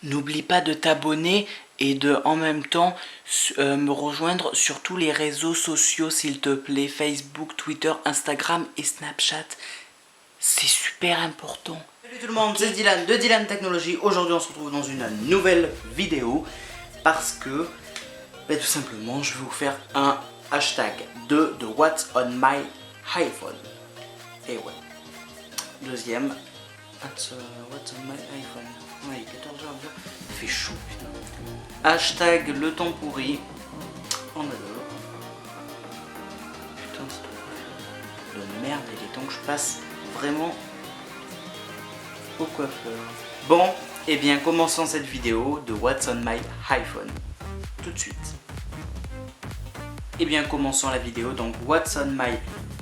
N'oublie pas de t'abonner et de en même temps me rejoindre sur tous les réseaux sociaux s'il te plaît, Facebook, Twitter, Instagram et Snapchat. C'est super important. Salut tout le monde, c'est Dylan de Dylan Technologies. Aujourd'hui on se retrouve dans une nouvelle vidéo parce que tout simplement je vais vous faire un hashtag de What's on my iPhone. Et ouais. Deuxième. What's on my iPhone. Ouais, 14h. Il fait chaud putain. Hashtag le temps pourri. On adore. Putain c'est de merde, il est temps que je passe vraiment au coiffeur. Bon, et bien commençons cette vidéo de What's on my iPhone. Tout de suite. Et bien commençons la vidéo, donc What's on my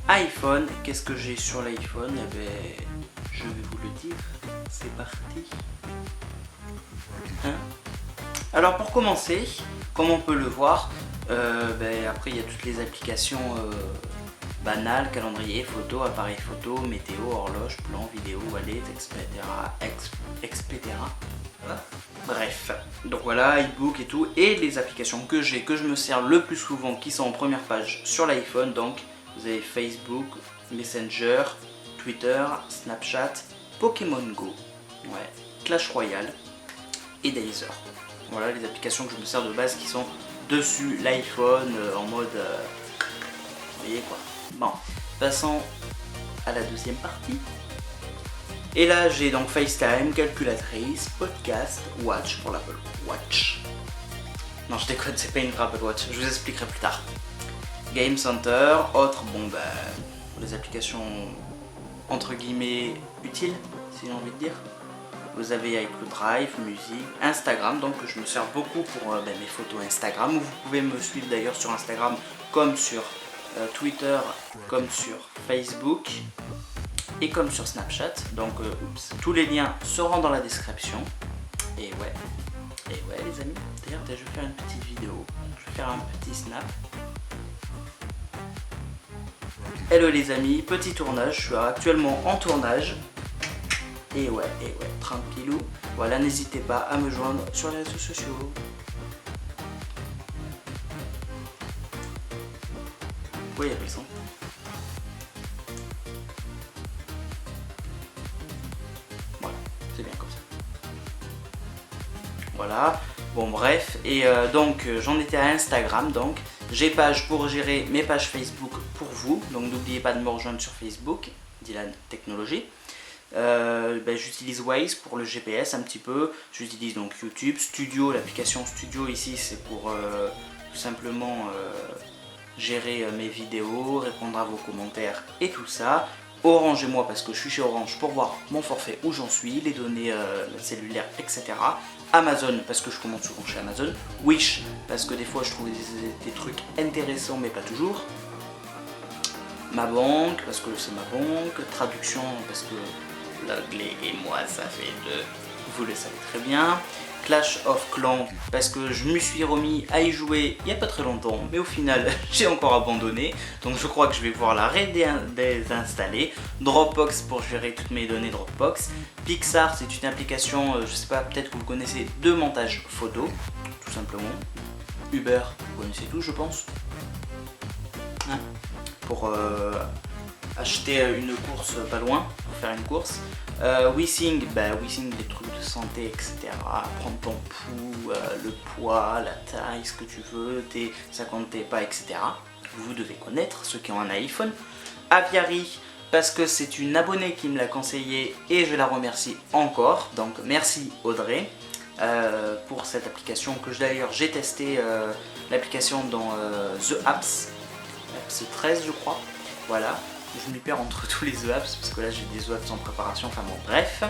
iPhone. Qu'est-ce que j'ai sur l'iPhone? Eh bien, je vais vous le dire. C'est parti. Hein? Alors pour commencer, comme on peut le voir, après il y a toutes les applications banales, calendrier, photo, appareil photo, météo, horloge, plan, vidéo, wallet, etc. Bref, donc voilà, e-book et tout, et les applications que j'ai, que je me sers le plus souvent, qui sont en première page sur l'iPhone. Donc vous avez Facebook, Messenger, Twitter, Snapchat, Pokémon Go, ouais, Clash Royale et Deezer. Voilà les applications que je me sers de base qui sont dessus l'iPhone en mode... vous voyez quoi. Bon, passons à la deuxième partie. Et là j'ai donc FaceTime, calculatrice, podcast, Watch pour l'Apple Watch. Non je déconne, c'est pas une vraie Apple Watch, je vous expliquerai plus tard. Game Center, autre, les applications entre guillemets utiles, si j'ai envie de dire. Vous avez iCloud Drive, musique, Instagram, donc je me sers beaucoup pour mes photos Instagram. Vous pouvez me suivre d'ailleurs sur Instagram comme sur Twitter, comme sur Facebook et comme sur Snapchat. Donc tous les liens seront dans la description. Et ouais les amis, d'ailleurs je vais faire une petite vidéo, je vais faire un petit snap. Hello les amis, petit tournage, je suis actuellement en tournage. Et ouais, tranquillou. Voilà, n'hésitez pas à me joindre sur les réseaux sociaux. Ouais, il y a pas le son. Voilà, c'est bien comme ça. Voilà, bon bref, et donc j'en étais à Instagram, donc j'ai page pour gérer mes pages Facebook pour vous, donc n'oubliez pas de me rejoindre sur Facebook, Dylan Technologies. J'utilise Waze pour le GPS un petit peu, j'utilise donc YouTube, Studio, l'application Studio ici c'est pour tout simplement gérer mes vidéos, répondre à vos commentaires et tout ça. Orange et moi parce que je suis chez Orange pour voir mon forfait où j'en suis, les données cellulaires, etc. Amazon parce que je commande souvent chez Amazon. Wish parce que des fois je trouve des trucs intéressants mais pas toujours. Ma banque parce que c'est ma banque. Traduction parce que l'anglais et moi ça fait deux, vous le savez très bien. Clash of Clans parce que je me suis remis à y jouer il n'y a pas très longtemps, mais au final j'ai encore abandonné, donc je crois que je vais pouvoir la désinstaller. Dropbox pour gérer toutes mes données Dropbox. Pixar c'est une application, je sais pas, peut-être que vous connaissez, de montage photo, tout simplement. Uber, vous connaissez tout je pense, hein, pour acheter une course pas loin, pour faire une course. WeSing, WeSing les trucs de santé, etc. Prendre ton pouls, le poids, la taille, ce que tu veux, tes 50 tes pas, etc. Vous devez connaître, ceux qui ont un iPhone. Aviary, parce que c'est une abonnée qui me l'a conseillé et je la remercie encore. Donc merci Audrey pour cette application que d'ailleurs j'ai testé l'application dans The Apps 13 je crois. Voilà. Je m'y perds entre tous les apps parce que là j'ai des apps en préparation, enfin bon bref.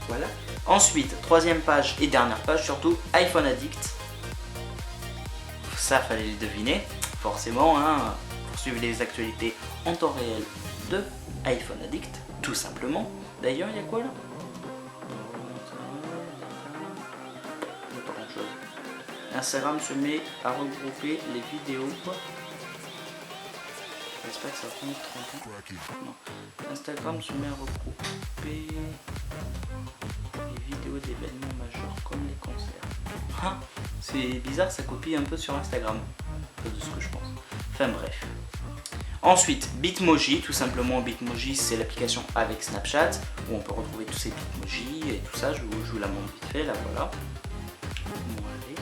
Voilà. Ensuite, troisième page et dernière page surtout, iPhone Addict. Ça fallait le deviner, forcément, hein, pour suivre les actualités en temps réel de iPhone Addict, tout simplement. D'ailleurs, il y a quoi là? Il n'y a pas grand chose. Instagram se met à regrouper les vidéos. J'espère que ça va prendre 30 ans. Non. Instagram se met à regrouper les vidéos d'événements majeurs Ah, c'est bizarre, ça copie un peu sur Instagram, un peu de ce que je pense. Enfin bref. Ensuite, Bitmoji, tout simplement. Bitmoji, c'est l'application avec Snapchat où on peut retrouver tous ces Bitmoji et tout ça. Je vous la montre vite fait, là voilà. Bon, allez.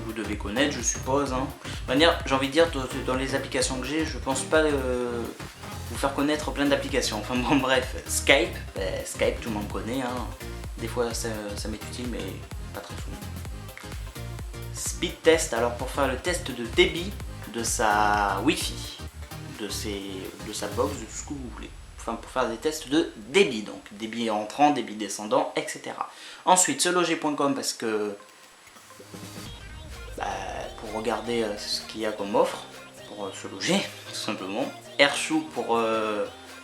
Vous devez connaître, je suppose. Hein. De manière, j'ai envie de dire, dans les applications que j'ai, je pense pas vous faire connaître plein d'applications. Enfin bon, bref. Skype, Skype, tout le monde connaît. Hein. Des fois, ça m'est utile, mais pas très souvent. Speed test, alors pour faire le test de débit de sa Wi-Fi. De sa box, de tout ce que vous voulez. Enfin, pour faire des tests de débit, donc débit entrant, débit descendant, etc. Ensuite, seloger.com parce que pour regarder ce qu'il y a comme offre, pour se loger, tout simplement. Airshou pour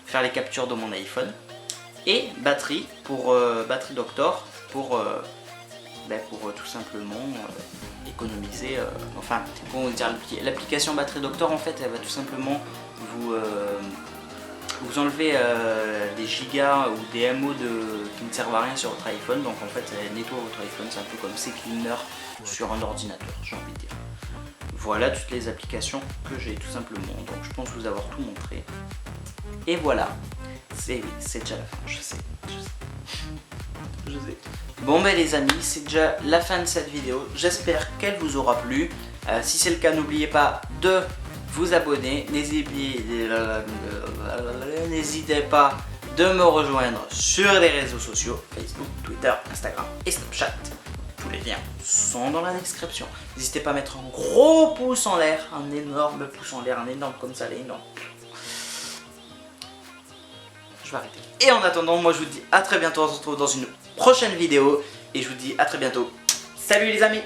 faire les captures de mon iPhone. Et batterie pour Battery Doctor pour tout simplement économiser, enfin, comment dire, l'application Battery Doctor en fait elle va tout simplement vous enlever des gigas ou des MO qui ne servent à rien sur votre iPhone, donc en fait elle nettoie votre iPhone, c'est un peu comme CCleaner sur un ordinateur, j'ai envie de dire. Voilà toutes les applications que j'ai tout simplement, donc je pense vous avoir tout montré. Et voilà, c'est déjà la fin, je sais. Bon ben les amis, c'est déjà la fin de cette vidéo, j'espère qu'elle vous aura plu. Si c'est le cas, n'oubliez pas de vous abonner, n'hésitez pas de me rejoindre sur les réseaux sociaux, Facebook, Twitter, Instagram et Snapchat. Tous les liens sont dans la description. N'hésitez pas à mettre un gros pouce en l'air, un énorme pouce en l'air, un énorme comme ça, énorme. Je vais arrêter. Et en attendant, moi je vous dis à très bientôt, on se retrouve dans une prochaine vidéo et je vous dis à très bientôt. Salut les amis!